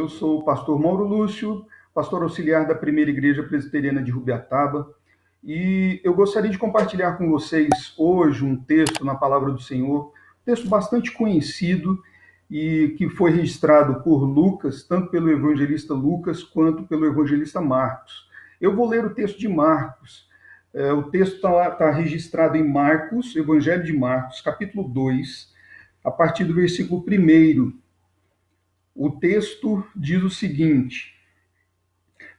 Eu sou o pastor Mauro Lúcio, pastor auxiliar da Primeira Igreja Presbiteriana de Rubiataba, e eu gostaria de compartilhar com vocês hoje um texto na Palavra do Senhor, um texto bastante conhecido e que foi registrado por Lucas, tanto pelo evangelista Lucas quanto pelo evangelista Marcos. Eu vou ler o texto de Marcos. O texto está registrado em Marcos, Evangelho de Marcos, capítulo 2, a partir do versículo 1. O texto diz o seguinte: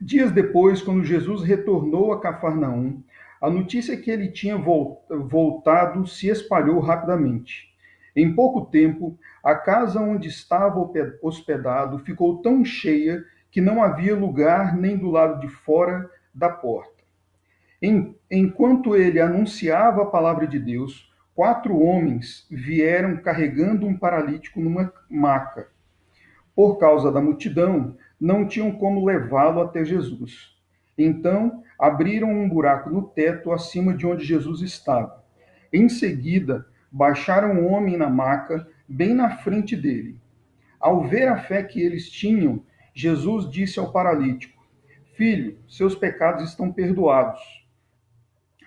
dias depois, quando Jesus retornou a Cafarnaum, a notícia que ele tinha voltado se espalhou rapidamente. Em pouco tempo, a casa onde estava hospedado ficou tão cheia que não havia lugar nem do lado de fora da porta. Enquanto ele anunciava a palavra de Deus, 4 homens vieram carregando um paralítico numa maca. Por causa da multidão, não tinham como levá-lo até Jesus. Então, abriram um buraco no teto acima de onde Jesus estava. Em seguida, baixaram o homem na maca, bem na frente dele. Ao ver a fé que eles tinham, Jesus disse ao paralítico: Filho, seus pecados estão perdoados.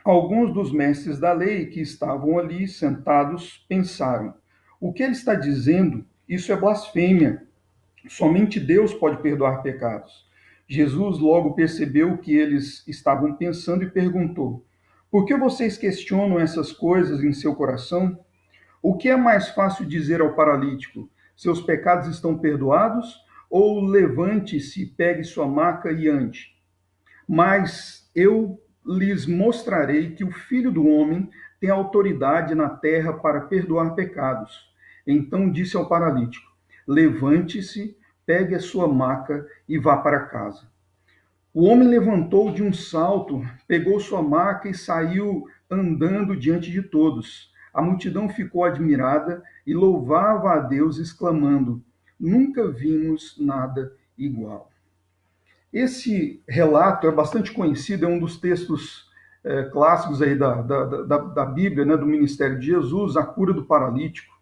Alguns dos mestres da lei que estavam ali sentados pensaram: o que ele está dizendo? Isso é blasfêmia. Somente Deus pode perdoar pecados. Jesus logo percebeu o que eles estavam pensando e perguntou: por que vocês questionam essas coisas em seu coração? O que é mais fácil dizer ao paralítico: seus pecados estão perdoados? Ou levante-se, pegue sua maca e ande? Mas eu lhes mostrarei que o Filho do Homem tem autoridade na terra para perdoar pecados. Então disse ao paralítico: levante-se, pegue a sua maca e vá para casa. O homem levantou de um salto, pegou sua maca e saiu andando diante de todos. A multidão ficou admirada e louvava a Deus, exclamando: nunca vimos nada igual. Esse relato é bastante conhecido, é um dos textos clássicos aí da Bíblia, né, do ministério de Jesus, a cura do paralítico.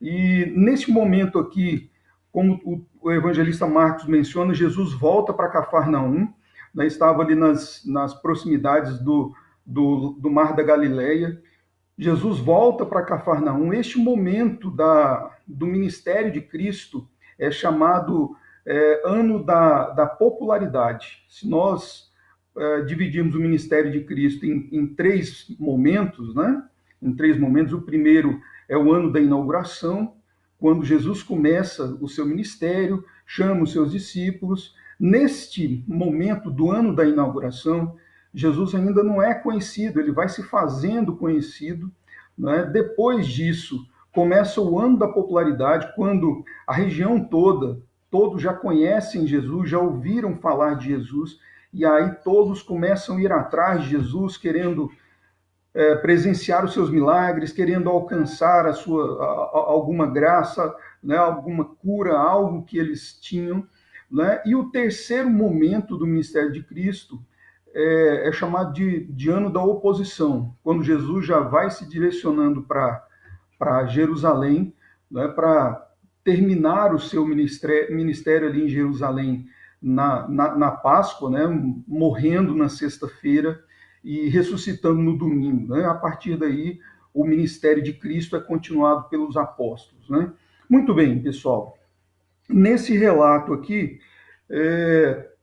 E nesse momento aqui, como o evangelista Marcos menciona, Jesus volta para Cafarnaum, né, estava ali nas proximidades do Mar da Galileia. Jesus volta para Cafarnaum. Este momento do ministério de Cristo é chamado ano da popularidade. Se nós dividirmos o ministério de Cristo em 3 momentos, né? Em 3 momentos, o primeiro é o ano da inauguração, quando Jesus começa o seu ministério, chama os seus discípulos. Neste momento do ano da inauguração, Jesus ainda não é conhecido, ele vai se fazendo conhecido, né? Depois disso, começa o ano da popularidade, quando a região todos já conhecem Jesus, já ouviram falar de Jesus, e aí todos começam a ir atrás de Jesus, querendo presenciar os seus milagres, querendo alcançar alguma graça, né, alguma cura, algo que eles tinham. Né? E o terceiro momento do ministério de Cristo é chamado de ano da oposição, quando Jesus já vai se direcionando para Jerusalém, né, para terminar o seu ministério ali em Jerusalém na Páscoa, né, morrendo na sexta-feira e ressuscitando no domingo. Né? A partir daí, o ministério de Cristo é continuado pelos apóstolos. Né? Muito bem, pessoal. Nesse relato aqui,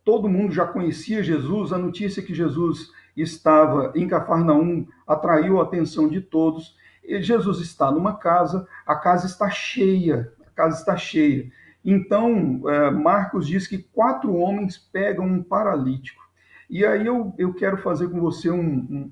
todo mundo já conhecia Jesus, a notícia que Jesus estava em Cafarnaum atraiu a atenção de todos. E Jesus está numa casa, a casa está cheia, a casa está cheia. Então, Marcos diz que 4 homens pegam um paralítico. E aí eu quero fazer com você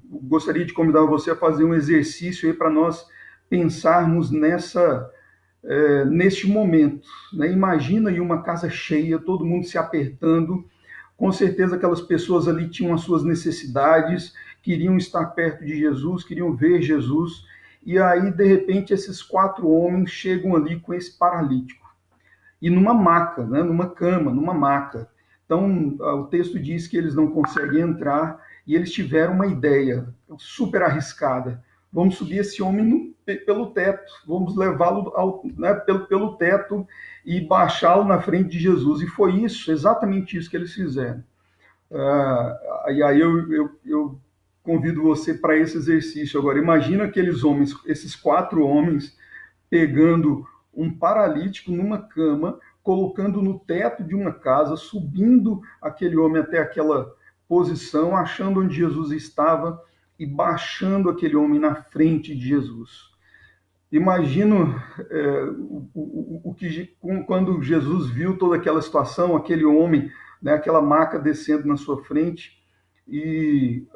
gostaria de convidar você a fazer um exercício aí para nós pensarmos neste momento. Né? Imagina aí uma casa cheia, todo mundo se apertando. Com certeza aquelas pessoas ali tinham as suas necessidades, queriam estar perto de Jesus, queriam ver Jesus. E aí, de repente, esses 4 homens chegam ali com esse paralítico. E numa maca, né? Numa cama, numa maca. Então, o texto diz que eles não conseguem entrar e eles tiveram uma ideia super arriscada. vamos subir esse homem pelo teto, vamos levá-lo pelo teto e baixá-lo na frente de Jesus. E foi isso, exatamente isso que eles fizeram. E aí eu convido você para esse exercício agora. Imagina aqueles homens, esses 4 homens, pegando um paralítico numa cama, colocando no teto de uma casa, subindo aquele homem até aquela posição, achando onde Jesus estava e baixando aquele homem na frente de Jesus. Imagino o que quando Jesus viu toda aquela situação, aquele homem, né, aquela maca descendo na sua frente e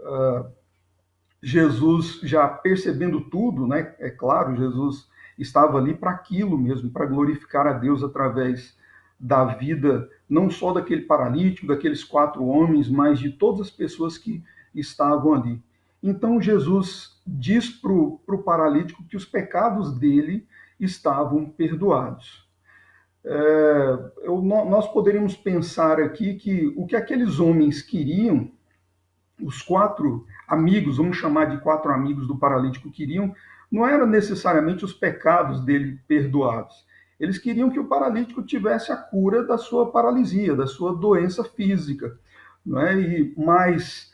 Jesus já percebendo tudo, né? É claro, Jesus estava ali para aquilo mesmo, para glorificar a Deus através da vida, não só daquele paralítico, daqueles 4 homens, mas de todas as pessoas que estavam ali. Então Jesus diz para o paralítico que os pecados dele estavam perdoados. Nós poderíamos pensar aqui que o que aqueles homens queriam, os 4 amigos, vamos chamar de 4 amigos do paralítico, queriam, não eram necessariamente os pecados dele perdoados. Eles queriam que o paralítico tivesse a cura da sua paralisia, da sua doença física. Não é? Mas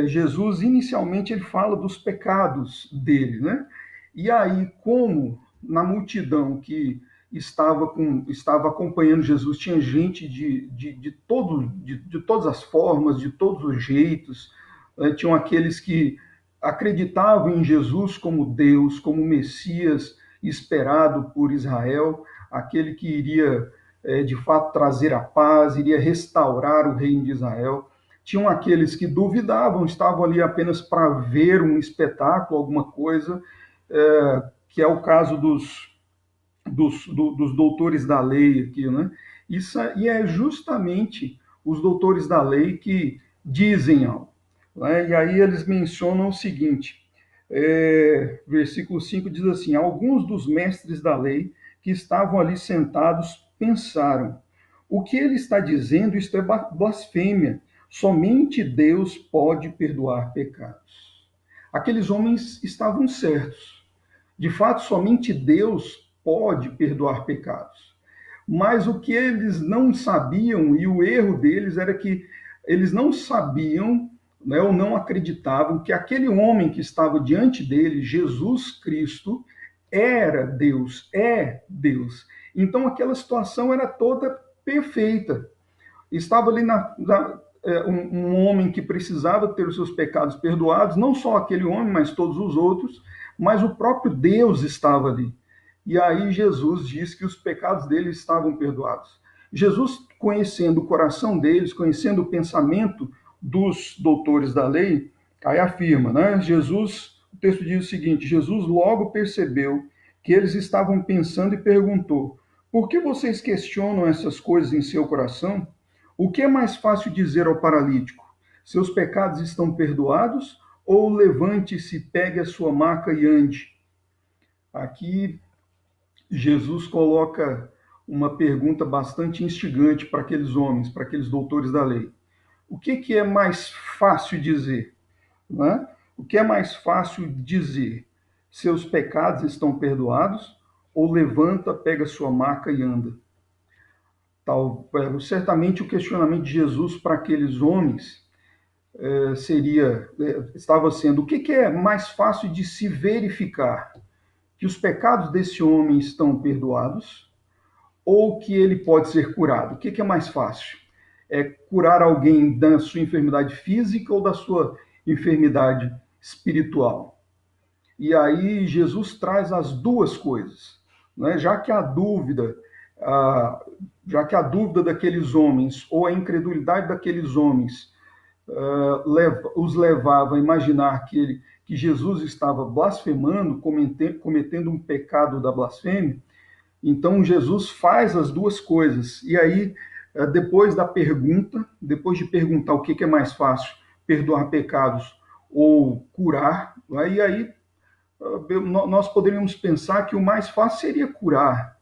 Jesus, inicialmente, ele fala dos pecados dele. Né? E aí, como na multidão que estava acompanhando Jesus, tinha gente de todas as formas, de todos os jeitos, tinham aqueles que acreditavam em Jesus como Deus, como Messias esperado por Israel, aquele que iria de fato trazer a paz, iria restaurar o reino de Israel. Tinham aqueles que duvidavam, estavam ali apenas para ver um espetáculo, alguma coisa, que é o caso dos doutores da lei aqui, né? E é justamente os doutores da lei que dizem algo. Né? E aí eles mencionam o seguinte, versículo 5 diz assim, alguns dos mestres da lei que estavam ali sentados pensaram, o que ele está dizendo, isto é blasfêmia, somente Deus pode perdoar pecados. Aqueles homens estavam certos. De fato, somente Deus pode perdoar pecados. Mas o que eles não sabiam, e o erro deles era que eles não sabiam, né, ou não acreditavam que aquele homem que estava diante dele, Jesus Cristo, era Deus, é Deus. Então aquela situação era toda perfeita. Estava ali um homem que precisava ter os seus pecados perdoados, não só aquele homem, mas todos os outros, mas o próprio Deus estava ali. E aí Jesus diz que os pecados deles estavam perdoados. Jesus, conhecendo o coração deles, conhecendo o pensamento dos doutores da lei, aí afirma, né? O texto diz o seguinte: Jesus logo percebeu que eles estavam pensando e perguntou: por que vocês questionam essas coisas em seu coração? O que é mais fácil dizer ao paralítico? Seus pecados estão perdoados? Ou levante-se, pegue a sua maca e ande? Aqui Jesus coloca uma pergunta bastante instigante para aqueles homens, para aqueles doutores da lei. O que é mais fácil dizer? Né? O que é mais fácil dizer? Seus pecados estão perdoados? Ou levanta, pega sua maca e anda? Certamente o questionamento de Jesus para aqueles homens estava sendo: o que é mais fácil de se verificar? Que os pecados desse homem estão perdoados ou que ele pode ser curado? O que é mais fácil? É curar alguém da sua enfermidade física ou da sua enfermidade espiritual? E aí Jesus traz as duas coisas, né? Já que a dúvida daqueles homens ou a incredulidade daqueles homens os levava a imaginar que Jesus estava blasfemando, cometendo um pecado da blasfêmia, então Jesus faz as duas coisas. E aí, depois da pergunta, depois de perguntar o que é mais fácil, perdoar pecados ou curar, e aí nós poderíamos pensar que o mais fácil seria curar,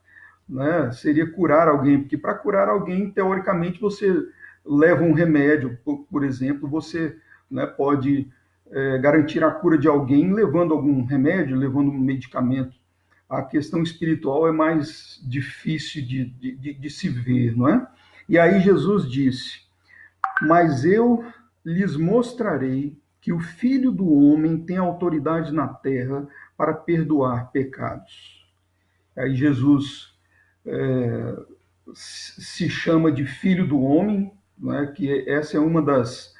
né? Seria curar alguém, porque para curar alguém, teoricamente, você leva um remédio, por exemplo, você, né, pode garantir a cura de alguém levando algum remédio, levando um medicamento. A questão espiritual é mais difícil de se ver, não é? E aí Jesus disse: Mas eu lhes mostrarei que o Filho do Homem tem autoridade na terra para perdoar pecados. Aí Jesus é, se chama de Filho do Homem, né, que essa é uma das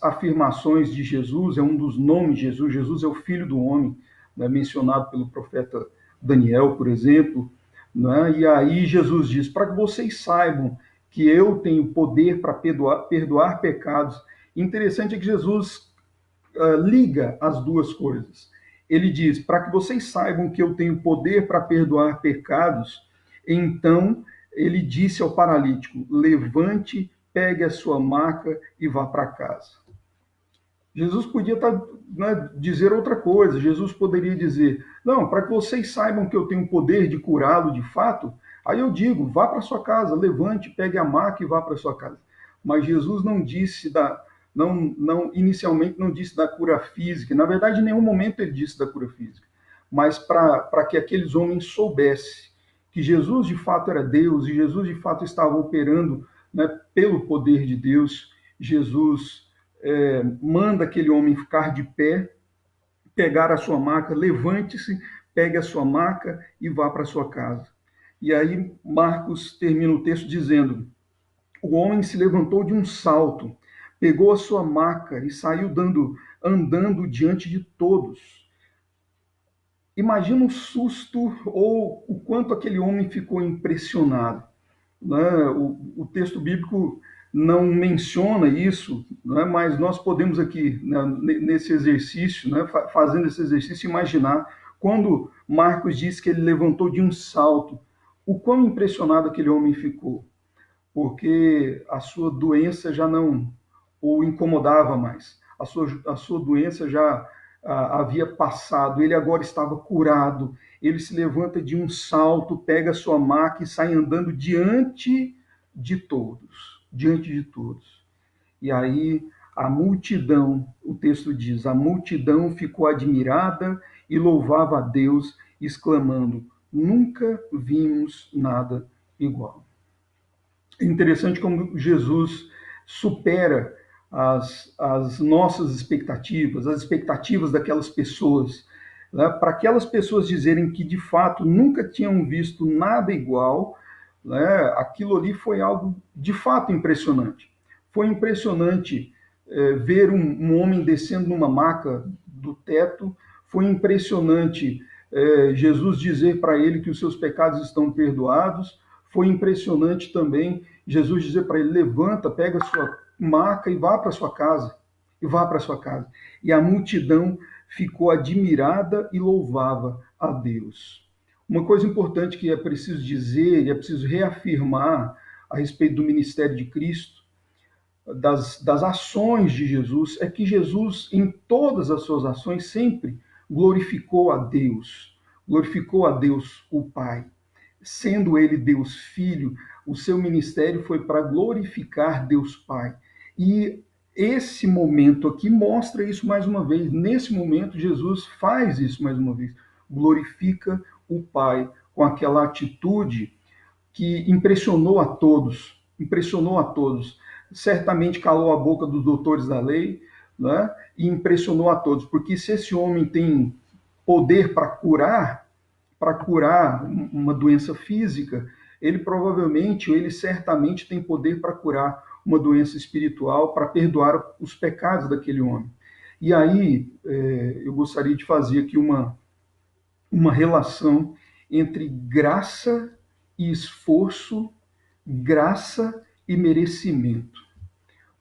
afirmações de Jesus, é um dos nomes de Jesus. Jesus é o Filho do Homem, né, mencionado pelo profeta Daniel, por exemplo. Né, e aí Jesus diz, para que vocês saibam que eu tenho poder para perdoar pecados. Interessante é que Jesus liga as duas coisas. Ele diz: para que vocês saibam que eu tenho poder para perdoar pecados, então ele disse ao paralítico: levante, pegue a sua maca e vá para casa. Jesus podia dizer outra coisa. Jesus poderia dizer: não, para que vocês saibam que eu tenho poder de curá-lo de fato, aí eu digo: vá para sua casa, levante, pegue a maca e vá para sua casa. Mas Jesus não disse inicialmente não disse da cura física. Na verdade, em nenhum momento ele disse da cura física. Mas para que aqueles homens soubessem que Jesus de fato era Deus e Jesus de fato estava operando, né, pelo poder de Deus, Jesus manda aquele homem ficar de pé, pegar a sua maca, levante-se, pegue a sua maca e vá para sua casa. E aí Marcos termina o texto dizendo: o homem se levantou de um salto, pegou a sua maca e saiu andando diante de todos. Imagina o susto ou o quanto aquele homem ficou impressionado. Né? O texto bíblico não menciona isso, né? Mas nós podemos aqui, né, nesse exercício, né, fazendo esse exercício, imaginar quando Marcos diz que ele levantou de um salto, o quão impressionado aquele homem ficou, porque a sua doença já não o incomodava mais, a sua doença já havia passado, ele agora estava curado, ele se levanta de um salto, pega a sua maca e sai andando diante de todos. E aí a multidão, o texto diz, a multidão ficou admirada e louvava a Deus, exclamando: nunca vimos nada igual. É interessante como Jesus supera as nossas expectativas, as expectativas daquelas pessoas, né? Para aquelas pessoas dizerem que de fato nunca tinham visto nada igual, né? Aquilo ali foi algo de fato impressionante. Foi impressionante ver um homem descendo numa maca do teto, foi impressionante Jesus dizer para ele que os seus pecados estão perdoados, foi impressionante também Jesus dizer para ele: levanta, pega a sua maca e vá para sua casa. E vá para sua casa. E a multidão ficou admirada e louvava a Deus. Uma coisa importante que é preciso dizer e é preciso reafirmar a respeito do ministério de Cristo, das ações de Jesus, é que Jesus, em todas as suas ações, sempre glorificou a Deus o Pai. Sendo ele Deus Filho, o seu ministério foi para glorificar Deus Pai. E esse momento aqui mostra isso mais uma vez. Nesse momento, Jesus faz isso mais uma vez. Glorifica o Pai com aquela atitude que impressionou a todos. Impressionou a todos. Certamente calou a boca dos doutores da lei, né? E impressionou a todos. Porque se esse homem tem poder para curar uma doença física, ele provavelmente, ele certamente tem poder para curar uma doença espiritual, para perdoar os pecados daquele homem. E aí eu gostaria de fazer aqui uma relação entre graça e esforço, graça e merecimento.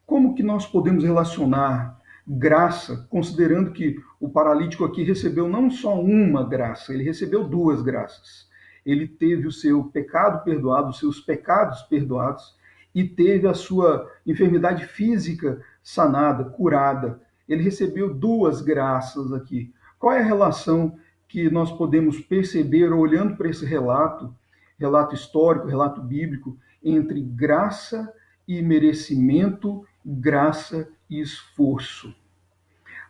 Como que nós podemos relacionar graça, considerando que o paralítico aqui recebeu não só uma graça, ele recebeu duas graças. Ele teve o seu pecado perdoado, os seus pecados perdoados, e teve a sua enfermidade física sanada, curada. Ele recebeu duas graças aqui. Qual é a relação que nós podemos perceber olhando para esse relato histórico, relato bíblico, entre graça e merecimento graça e esforço.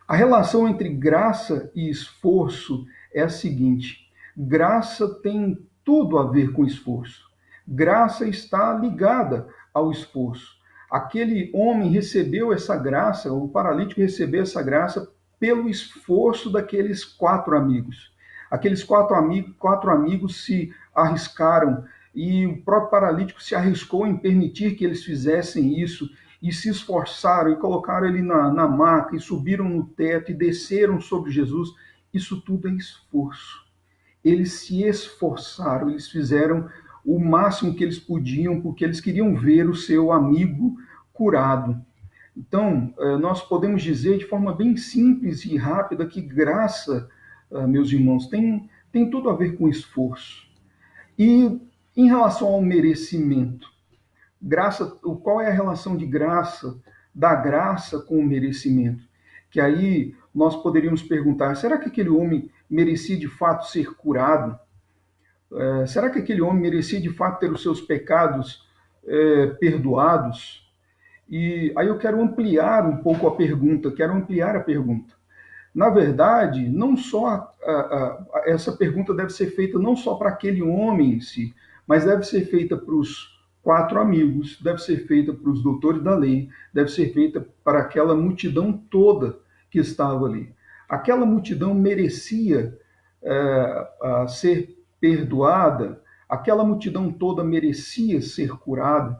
A relação entre graça e esforço é a seguinte: graça tem tudo a ver com esforço. Graça está ligada ao esforço. Aquele homem recebeu essa graça, o paralítico recebeu essa graça pelo esforço daqueles quatro amigos. Aqueles quatro amigos se arriscaram e o próprio paralítico se arriscou em permitir que eles fizessem isso e se esforçaram e colocaram ele na maca e subiram no teto e desceram sobre Jesus. Isso tudo é esforço. Eles se esforçaram, eles fizeram o máximo que eles podiam, porque eles queriam ver o seu amigo curado. Então, nós podemos dizer de forma bem simples e rápida que graça, meus irmãos, tem tudo a ver com esforço. E em relação ao merecimento, graça, qual é a relação de graça, da graça com o merecimento? Que aí nós poderíamos perguntar, será que aquele homem merecia de fato ser curado? Será que aquele homem merecia de fato ter os seus pecados perdoados? E aí eu quero ampliar um pouco a pergunta, Na verdade, não só essa pergunta deve ser feita não só para aquele homem em si, mas deve ser feita para os quatro amigos, deve ser feita para os doutores da lei, deve ser feita para aquela multidão toda que estava ali. Aquela multidão merecia ser perdoada, aquela multidão toda merecia ser curada,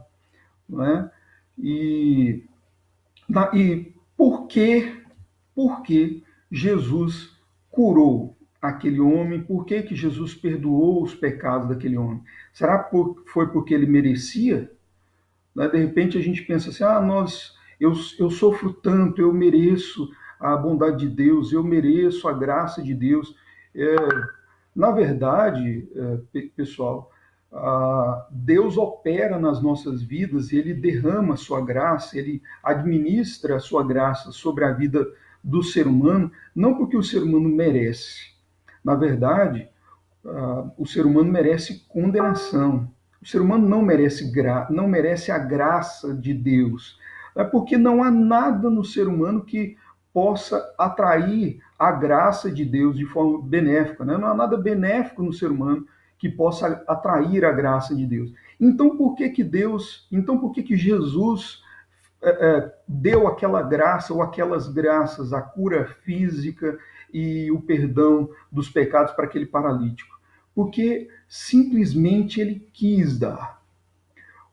não é? E, e por que Jesus curou aquele homem? Por que Jesus perdoou os pecados daquele homem? Será que foi porque ele merecia? De repente a gente pensa assim, eu sofro tanto, eu mereço a bondade de Deus, eu mereço a graça de Deus. É, na verdade, pessoal, Deus opera nas nossas vidas, Ele derrama a sua graça, Ele administra a sua graça sobre a vida do ser humano, não porque o ser humano merece. Na verdade, o ser humano merece condenação. O ser humano não merece a graça de Deus. É porque não há nada no ser humano que possa atrair a graça de Deus de forma benéfica. Né? Não há nada benéfico no ser humano que possa atrair a graça de Deus. Então por que Jesus deu aquela graça ou aquelas graças, a cura física e o perdão dos pecados para aquele paralítico? Porque simplesmente ele quis dar.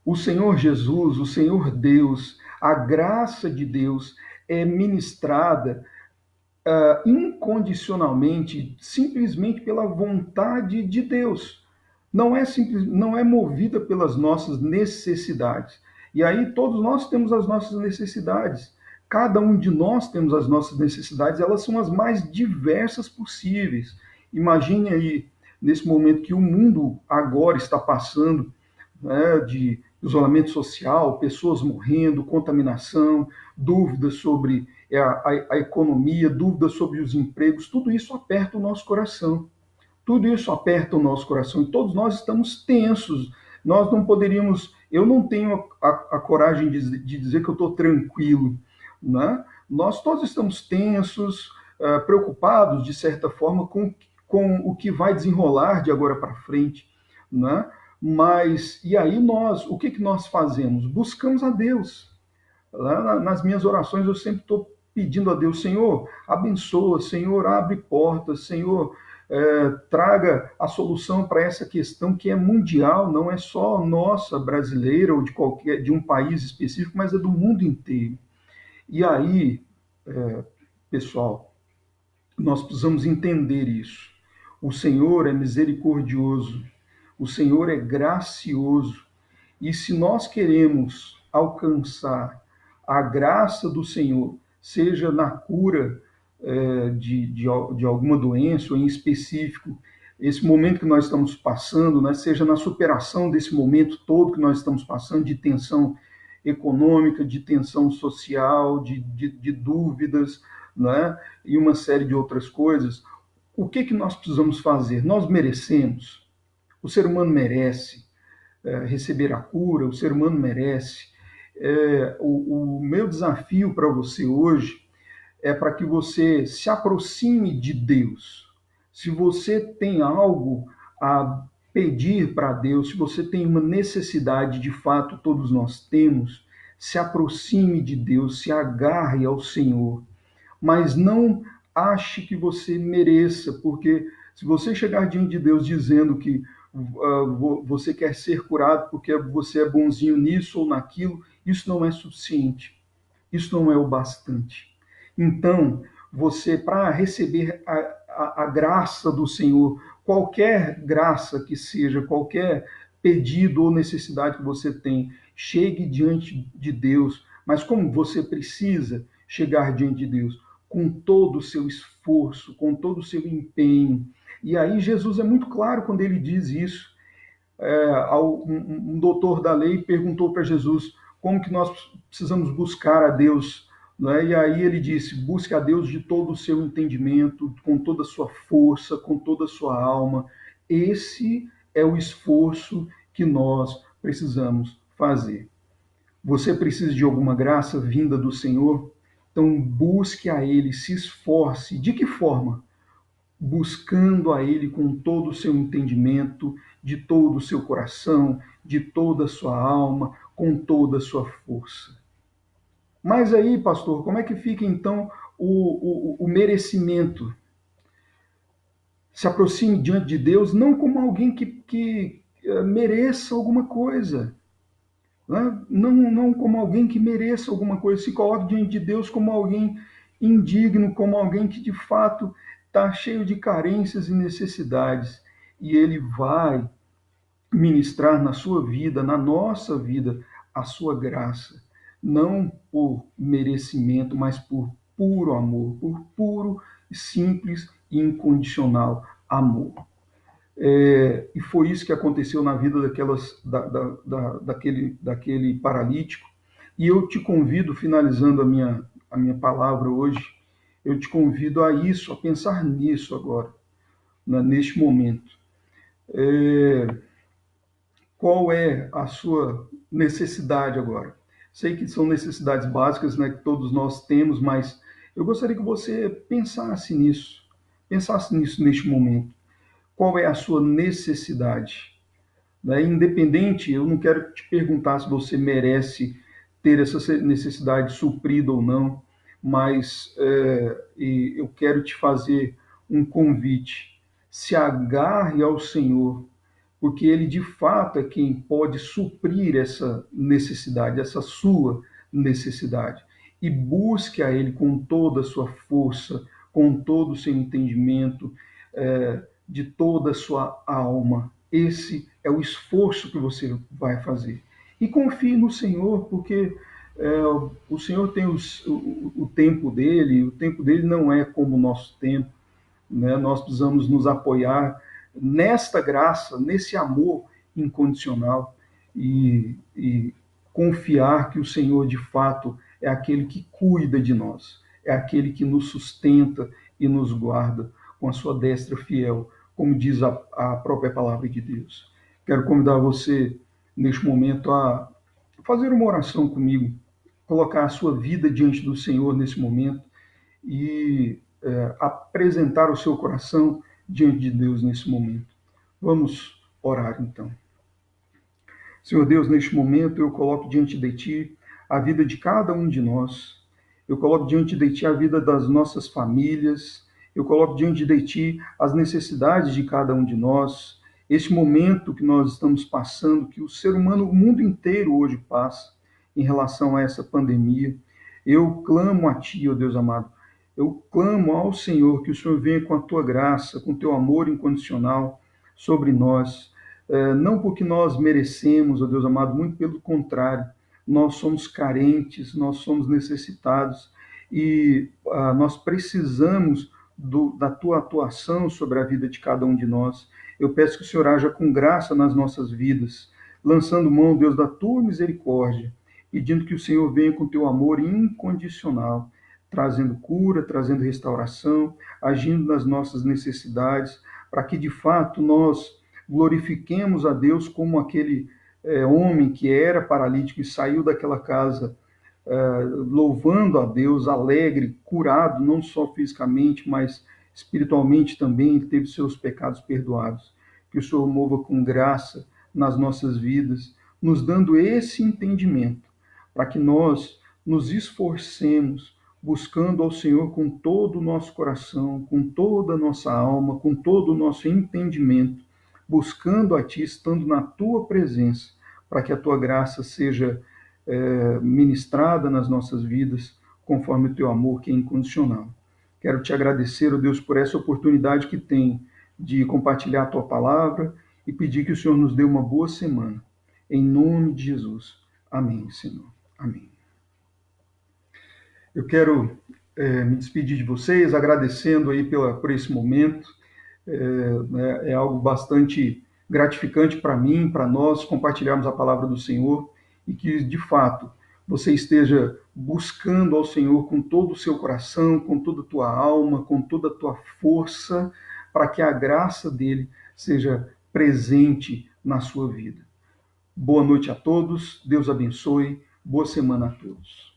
O Senhor Jesus, o Senhor Deus, a graça de Deus é ministrada incondicionalmente, simplesmente pela vontade de Deus. Não é movida pelas nossas necessidades. E aí todos nós temos as nossas necessidades. Cada um de nós temos as nossas necessidades, elas são as mais diversas possíveis. Imagine aí, nesse momento que o mundo agora está passando, né, de isolamento social, pessoas morrendo, contaminação, dúvidas sobre a economia, dúvidas sobre os empregos, tudo isso aperta o nosso coração. Tudo isso aperta o nosso coração e todos nós estamos tensos. Nós não poderíamos, eu não tenho a coragem de dizer que eu estou tranquilo, né? Nós todos estamos tensos, preocupados, de certa forma, com o que vai desenrolar de agora para frente, né? Mas, e aí o que nós fazemos? Buscamos a Deus. Lá nas minhas orações eu sempre estou pedindo a Deus, Senhor, abençoa, Senhor, abre portas, Senhor, traga a solução para essa questão que é mundial, não é só nossa, brasileira ou de um país específico, mas é do mundo inteiro. E aí, pessoal, nós precisamos entender isso. O Senhor é misericordioso, o Senhor é gracioso, e se nós queremos alcançar a graça do Senhor, seja na cura de alguma doença ou em específico, esse momento que nós estamos passando, né, seja na superação desse momento todo que nós estamos passando, de tensão econômica, de tensão social, de dúvidas, né, e uma série de outras coisas, o que nós precisamos fazer? Nós merecemos, o ser humano merece receber a cura, o ser humano merece O meu desafio para você hoje é para que você se aproxime de Deus. Se você tem algo a pedir para Deus, se você tem uma necessidade, de fato todos nós temos, se aproxime de Deus, se agarre ao Senhor, mas não ache que você mereça, porque se você chegar diante de Deus dizendo que você quer ser curado porque você é bonzinho nisso ou naquilo, isso não é suficiente, isso não é o bastante. Então, você, para receber a graça do Senhor, qualquer graça que seja, qualquer pedido ou necessidade que você tem, chegue diante de Deus. Mas como você precisa chegar diante de Deus? Com todo o seu esforço, com todo o seu empenho. E aí Jesus é muito claro quando ele diz isso. Um doutor da lei perguntou para Jesus como que nós precisamos buscar a Deus, né? E aí ele disse: busque a Deus de todo o seu entendimento, com toda a sua força, com toda a sua alma. Esse é o esforço que nós precisamos fazer. Você precisa de alguma graça vinda do Senhor? Então busque a Ele, se esforce. De que forma? Buscando a Ele com todo o seu entendimento, de todo o seu coração, de toda a sua alma, com toda a sua força. Mas aí, pastor, como é que fica então o merecimento? Se aproxime diante de Deus não como alguém que mereça alguma coisa, né? Não como alguém que mereça alguma coisa, se coloque diante de Deus como alguém indigno, como alguém que de fato está cheio de carências e necessidades. E Ele vai ministrar na sua vida, na nossa vida, a sua graça, não por merecimento, mas por puro amor, por puro, simples e incondicional amor. E foi isso que aconteceu na vida daquele paralítico. E eu te convido, finalizando a minha palavra hoje, eu te convido a isso, a pensar nisso agora, né, neste momento. Qual é a sua necessidade agora? Sei que são necessidades básicas, né, que todos nós temos, mas eu gostaria que você pensasse nisso neste momento. Qual é a sua necessidade? Né? Independente, eu não quero te perguntar se você merece ter essa necessidade suprida ou não, mas eu quero te fazer um convite. Se agarre ao Senhor, porque Ele de fato é quem pode suprir essa necessidade, essa sua necessidade. E busque a Ele com toda a sua força, com todo o seu entendimento, de toda a sua alma. Esse é o esforço que você vai fazer. E confie no Senhor, porque o Senhor tem o tempo dele, o tempo dele não é como o nosso tempo, né? Nós precisamos nos apoiar nesta graça, nesse amor incondicional e confiar que o Senhor de fato é aquele que cuida de nós, é aquele que nos sustenta e nos guarda com a sua destra fiel, como diz a própria palavra de Deus. Quero convidar você, neste momento, a fazer uma oração comigo, colocar a sua vida diante do Senhor nesse momento e apresentar o seu coração diante de Deus nesse momento. Vamos orar então. Senhor Deus, neste momento eu coloco diante de Ti a vida de cada um de nós. Eu coloco diante de Ti a vida das nossas famílias. Eu coloco diante de Ti as necessidades de cada um de nós. Este momento que nós estamos passando, que o ser humano, o mundo inteiro hoje passa em relação a essa pandemia. Eu clamo a Ti, ó Deus amado. Eu clamo ao Senhor que o Senhor venha com a Tua graça, com o Teu amor incondicional sobre nós. Não porque nós merecemos, ó Deus amado, muito pelo contrário, nós somos carentes, nós somos necessitados e nós precisamos da Tua atuação sobre a vida de cada um de nós. Eu peço que o Senhor haja com graça nas nossas vidas, lançando mão, Deus, da Tua misericórdia, pedindo que o Senhor venha com Teu amor incondicional, trazendo cura, trazendo restauração, agindo nas nossas necessidades, para que de fato nós glorifiquemos a Deus como aquele homem que era paralítico e saiu daquela casa louvando a Deus, alegre, curado, não só fisicamente, mas espiritualmente também, ele teve seus pecados perdoados. Que o Senhor mova com graça nas nossas vidas, nos dando esse entendimento, para que nós nos esforcemos buscando ao Senhor com todo o nosso coração, com toda a nossa alma, com todo o nosso entendimento, buscando a Ti, estando na Tua presença, para que a Tua graça seja ministrada nas nossas vidas, conforme o Teu amor que é incondicional. Quero te agradecer, ó Deus, por essa oportunidade que tem de compartilhar a Tua palavra e pedir que o Senhor nos dê uma boa semana. Em nome de Jesus. Amém, Senhor. Amém. Eu quero me despedir de vocês, agradecendo aí por esse momento. É algo bastante gratificante para mim, para nós, compartilharmos a palavra do Senhor e que, de fato, você esteja buscando ao Senhor com todo o seu coração, com toda a tua alma, com toda a tua força, para que a graça dele seja presente na sua vida. Boa noite a todos, Deus abençoe, boa semana a todos.